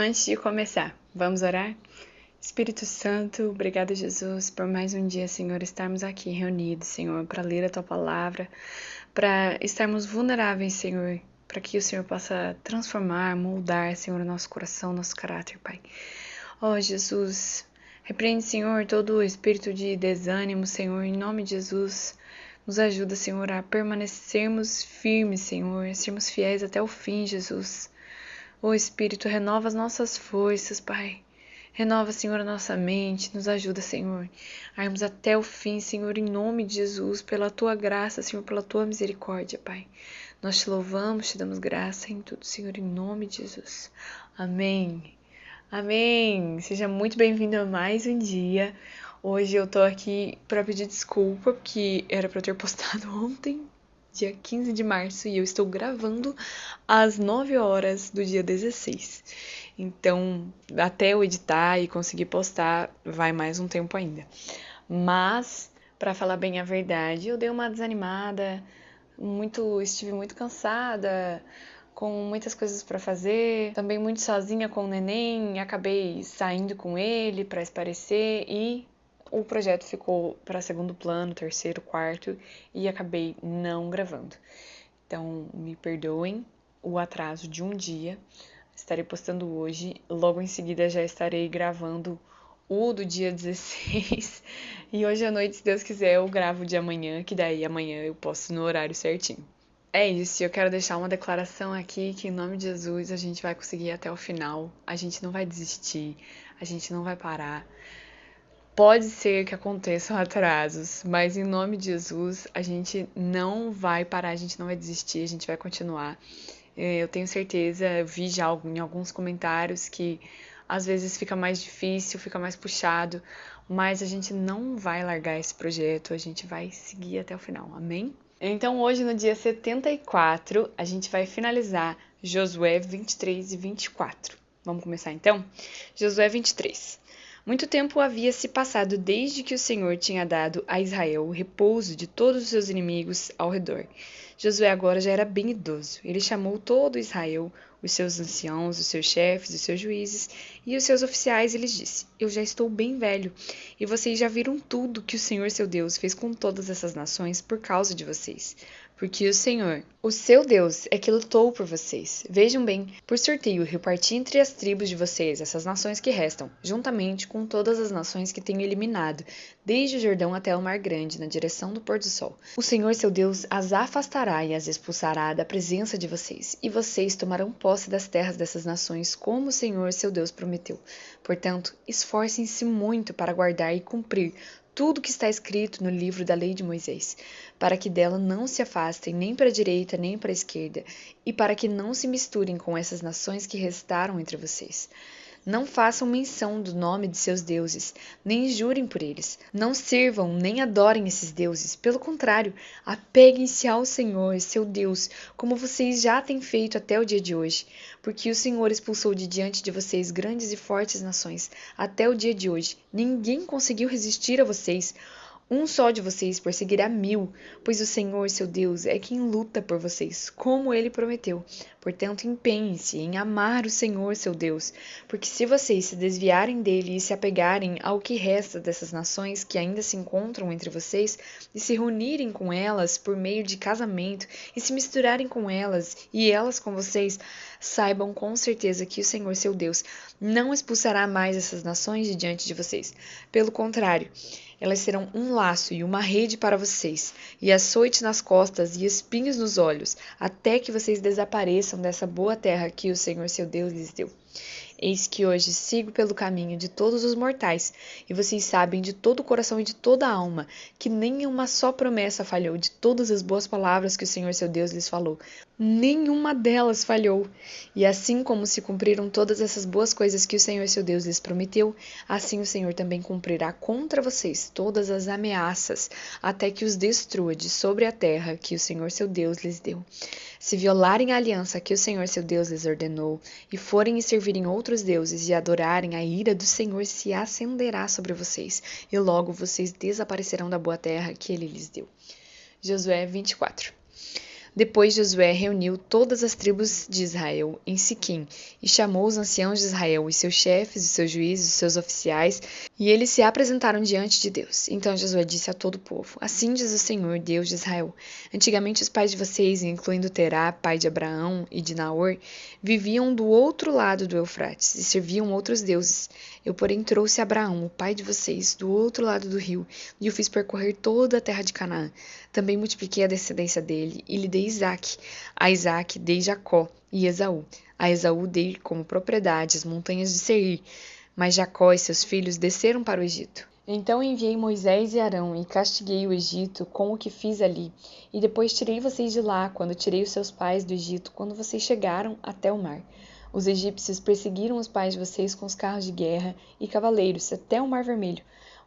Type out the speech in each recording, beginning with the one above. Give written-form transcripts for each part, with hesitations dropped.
Antes de começar, vamos orar? Espírito Santo, obrigado, Jesus, por mais um dia, Senhor, estarmos aqui reunidos, Senhor, para ler a Tua Palavra, para estarmos vulneráveis, Senhor, para que o Senhor possa transformar, moldar, Senhor, o nosso coração, nosso caráter, Pai. Ó, Jesus, repreende, Senhor, todo o espírito de desânimo, Senhor, em nome de Jesus. Nos ajuda, Senhor, a permanecermos firmes, Senhor, a sermos fiéis até o fim, Jesus. Ó Espírito, renova as nossas forças, Pai. Renova, Senhor, a nossa mente. Nos ajuda, Senhor, a irmos até o fim, Senhor, em nome de Jesus, pela Tua graça, Senhor, pela Tua misericórdia, Pai. Nós te louvamos, te damos graça em tudo, Senhor, em nome de Jesus. Amém. Amém. Seja muito bem-vindo a mais um dia. Hoje eu tô aqui para pedir desculpa, porque era para eu ter postado ontem, dia 15 de março, e eu estou gravando às 9 horas do dia 16. Então, até eu editar e conseguir postar, vai mais um tempo ainda. Mas, para falar bem a verdade, eu dei uma desanimada, estive muito cansada, com muitas coisas para fazer, também muito sozinha com o neném, acabei saindo com ele para espairecer e o projeto ficou para segundo plano, terceiro, quarto e acabei não gravando. Então, me perdoem o atraso de um dia. Estarei postando hoje, logo em seguida já estarei gravando o do dia 16. E hoje à noite, se Deus quiser, eu gravo de amanhã, que daí amanhã eu posto no horário certinho. É isso, eu quero deixar uma declaração aqui que em nome de Jesus a gente vai conseguir ir até o final, a gente não vai desistir, a gente não vai parar. Pode ser que aconteçam atrasos, mas em nome de Jesus a gente não vai parar, a gente não vai desistir, a gente vai continuar. Eu tenho certeza, eu vi já em alguns comentários que às vezes fica mais difícil, fica mais puxado, mas a gente não vai largar esse projeto, a gente vai seguir até o final, amém? Então hoje, no dia 74, a gente vai finalizar Josué 23 e 24. Vamos começar então? Josué 23. Muito tempo havia se passado desde que o Senhor tinha dado a Israel o repouso de todos os seus inimigos ao redor. Josué agora já era bem idoso. Ele chamou todo Israel, os seus anciãos, os seus chefes, os seus juízes e os seus oficiais, e lhes disse: Eu já estou bem velho, e vocês já viram tudo que o Senhor seu Deus fez com todas essas nações por causa de vocês. Porque o Senhor, o seu Deus, é que lutou por vocês. Vejam bem, por sorteio reparti entre as tribos de vocês essas nações que restam, juntamente com todas as nações que tenho eliminado, desde o Jordão até o Mar Grande, na direção do pôr do sol. O Senhor seu Deus as afastará e as expulsará da presença de vocês, e vocês tomarão posse das terras dessas nações, como o Senhor seu Deus prometeu. Portanto, esforcem-se muito para guardar e cumprir tudo que está escrito no livro da lei de Moisés, para que dela não se afastem nem para a direita nem para a esquerda, e para que não se misturem com essas nações que restaram entre vocês. Não façam menção do nome de seus deuses, nem jurem por eles. Não sirvam nem adorem esses deuses. Pelo contrário, apeguem-se ao Senhor, seu Deus, como vocês já têm feito até o dia de hoje. Porque o Senhor expulsou de diante de vocês grandes e fortes nações. Até o dia de hoje, ninguém conseguiu resistir a vocês. Um só de vocês perseguirá 1000, pois o Senhor, seu Deus, é quem luta por vocês, como ele prometeu. Portanto, empenhem-se em amar o Senhor, seu Deus, porque se vocês se desviarem dele e se apegarem ao que resta dessas nações que ainda se encontram entre vocês, e se reunirem com elas por meio de casamento, e se misturarem com elas, e elas com vocês, saibam com certeza que o Senhor, seu Deus, não expulsará mais essas nações de diante de vocês. Pelo contrário, elas serão um laço e uma rede para vocês, e açoite nas costas e espinhos nos olhos, até que vocês desapareçam dessa boa terra que o Senhor seu Deus lhes deu. Eis que hoje sigo pelo caminho de todos os mortais, e vocês sabem de todo o coração e de toda a alma, que nenhuma só promessa falhou de todas as boas palavras que o Senhor seu Deus lhes falou. Nenhuma delas falhou. E assim como se cumpriram todas essas boas coisas que o Senhor seu Deus lhes prometeu, assim o Senhor também cumprirá contra vocês todas as ameaças, até que os destrua de sobre a terra que o Senhor seu Deus lhes deu. Se violarem a aliança que o Senhor seu Deus lhes ordenou, e forem e servirem outros deuses e adorarem, a ira do Senhor se acenderá sobre vocês, e logo vocês desaparecerão da boa terra que ele lhes deu. Josué 24. Depois Josué reuniu todas as tribos de Israel em Siquém e chamou os anciãos de Israel, os seus chefes, os seus juízes, os seus oficiais, e eles se apresentaram diante de Deus. Então Josué disse a todo o povo: Assim diz o Senhor, Deus de Israel: Antigamente os pais de vocês, incluindo Terá, pai de Abraão e de Naor, viviam do outro lado do Eufrates e serviam outros deuses. Eu, porém, trouxe Abraão, o pai de vocês, do outro lado do rio, e o fiz percorrer toda a terra de Canaã. Também multipliquei a descendência dele, e lhe dei Isaque. A Isaque dei Jacó e Esaú. A Esaú dei como propriedade as montanhas de Seir. Mas Jacó e seus filhos desceram para o Egito. Então enviei Moisés e Arão e castiguei o Egito com o que fiz ali. E depois tirei vocês de lá, quando tirei os seus pais do Egito, quando vocês chegaram até o mar. Os egípcios perseguiram os pais de vocês com os carros de guerra e cavaleiros até o Mar Vermelho.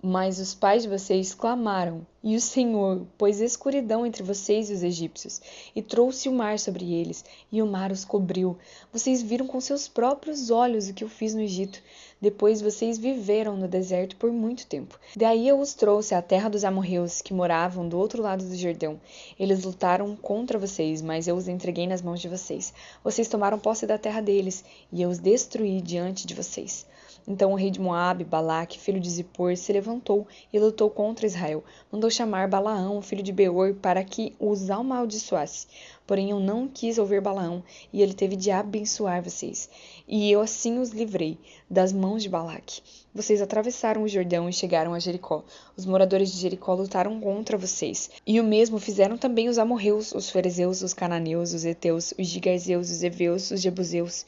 Mas os pais de vocês clamaram, e o Senhor pôs escuridão entre vocês e os egípcios, e trouxe o mar sobre eles, e o mar os cobriu. Vocês viram com seus próprios olhos o que eu fiz no Egito. Depois vocês viveram no deserto por muito tempo. Daí eu os trouxe à terra dos amorreus, que moravam do outro lado do Jordão. Eles lutaram contra vocês, mas eu os entreguei nas mãos de vocês. Vocês tomaram posse da terra deles, e eu os destruí diante de vocês. Então o rei de Moabe, Balaque, filho de Zippor, se levantou e lutou contra Israel. Mandou chamar Balaão, filho de Beor, para que os amaldiçoasse. Porém eu não quis ouvir Balaão, e ele teve de abençoar vocês. E eu assim os livrei das mãos de Balaque. Vocês atravessaram o Jordão e chegaram a Jericó. Os moradores de Jericó lutaram contra vocês. E o mesmo fizeram também os amorreus, os ferezeus, os cananeus, os heteus, os gigarzeus, os heveus, os jebuseus.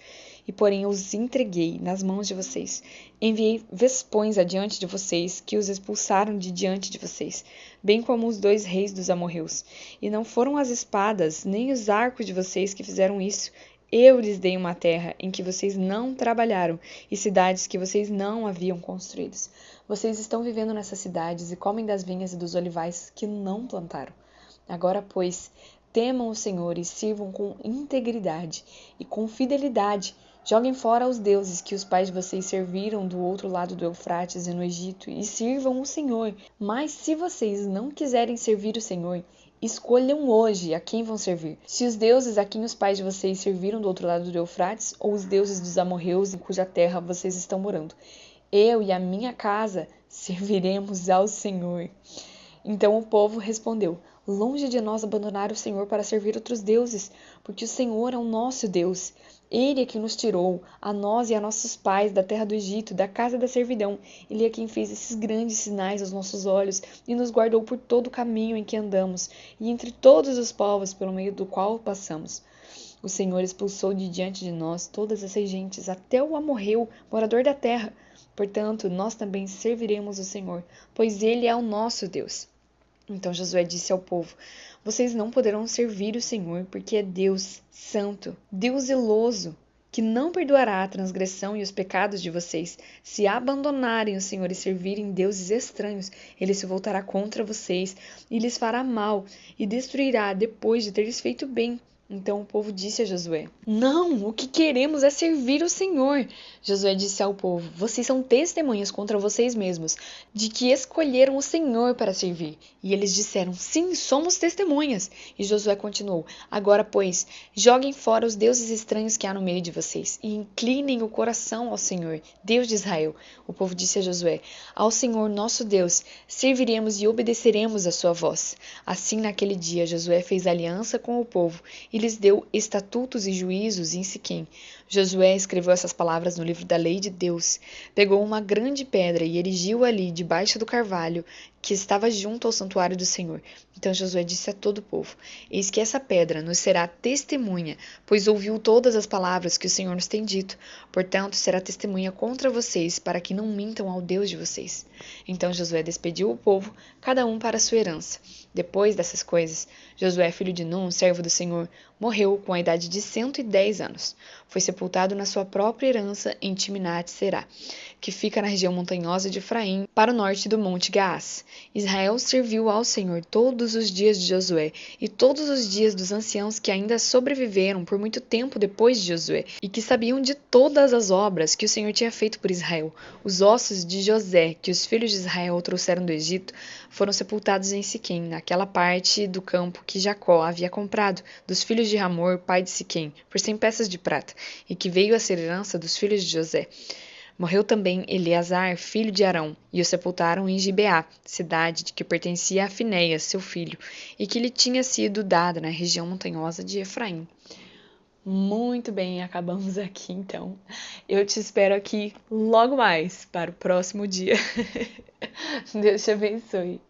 E porém eu os entreguei nas mãos de vocês. Enviei vespões adiante de vocês, que os expulsaram de diante de vocês, bem como os 2 reis dos amorreus. E não foram as espadas, nem os arcos de vocês que fizeram isso. Eu lhes dei uma terra em que vocês não trabalharam e cidades que vocês não haviam construído. Vocês estão vivendo nessas cidades e comem das vinhas e dos olivais que não plantaram. Agora, pois, temam o Senhor e sirvam com integridade e com fidelidade. Joguem fora os deuses que os pais de vocês serviram do outro lado do Eufrates e no Egito e sirvam o Senhor. Mas se vocês não quiserem servir o Senhor, escolham hoje a quem vão servir. Se os deuses a quem os pais de vocês serviram do outro lado do Eufrates ou os deuses dos amorreus em cuja terra vocês estão morando. Eu e a minha casa serviremos ao Senhor. Então o povo respondeu: Longe de nós abandonar o Senhor para servir outros deuses, porque o Senhor é o nosso Deus. Ele é quem nos tirou, a nós e a nossos pais, da terra do Egito, da casa da servidão. Ele é quem fez esses grandes sinais aos nossos olhos e nos guardou por todo o caminho em que andamos e entre todos os povos pelo meio do qual passamos. O Senhor expulsou de diante de nós todas essas gentes, até o amorreu, morador da terra. Portanto, nós também serviremos o Senhor, pois Ele é o nosso Deus. Então Josué disse ao povo: Vocês não poderão servir o Senhor, porque é Deus santo, Deus zeloso, que não perdoará a transgressão e os pecados de vocês. Se abandonarem o Senhor e servirem deuses estranhos, ele se voltará contra vocês e lhes fará mal e destruirá depois de ter lhes feito bem. Então o povo disse a Josué: Não, o que queremos é servir o Senhor. Josué disse ao povo: Vocês são testemunhas contra vocês mesmos, de que escolheram o Senhor para servir. E eles disseram: Sim, somos testemunhas. E Josué continuou: Agora, pois, joguem fora os deuses estranhos que há no meio de vocês, e inclinem o coração ao Senhor, Deus de Israel. O povo disse a Josué: Ao Senhor nosso Deus serviremos e obedeceremos a sua voz. Assim, naquele dia, Josué fez aliança com o povo e lhes deu estatutos e juízos em Siquém. Josué escreveu essas palavras no livro da lei de Deus. Pegou uma grande pedra e erigiu ali, debaixo do carvalho, que estava junto ao santuário do Senhor. Então Josué disse a todo o povo: Eis que essa pedra nos será testemunha, pois ouviu todas as palavras que o Senhor nos tem dito. Portanto, será testemunha contra vocês, para que não mintam ao Deus de vocês. Então Josué despediu o povo, cada um para a sua herança. Depois dessas coisas, Josué, filho de Num, servo do Senhor, morreu com a idade de 110 anos. Foi sepultado na sua própria herança em Timnat-Será, que fica na região montanhosa de Efraim, para o norte do Monte Gaás. Israel serviu ao Senhor todos os dias de Josué e todos os dias dos anciãos que ainda sobreviveram por muito tempo depois de Josué e que sabiam de todas as obras que o Senhor tinha feito por Israel. Os ossos de José, que os filhos de Israel trouxeram do Egito, foram sepultados em Siquém, naquela parte do campo que Jacó havia comprado dos filhos de Hamor, pai de Siquém, por 100 peças de prata, e que veio a ser herança dos filhos de José. Morreu também Eleazar, filho de Arão, e o sepultaram em Gibeá, cidade que pertencia a Finéias, seu filho, e que lhe tinha sido dada na região montanhosa de Efraim. Muito bem, acabamos aqui então. Eu te espero aqui logo mais para o próximo dia. Deus te abençoe.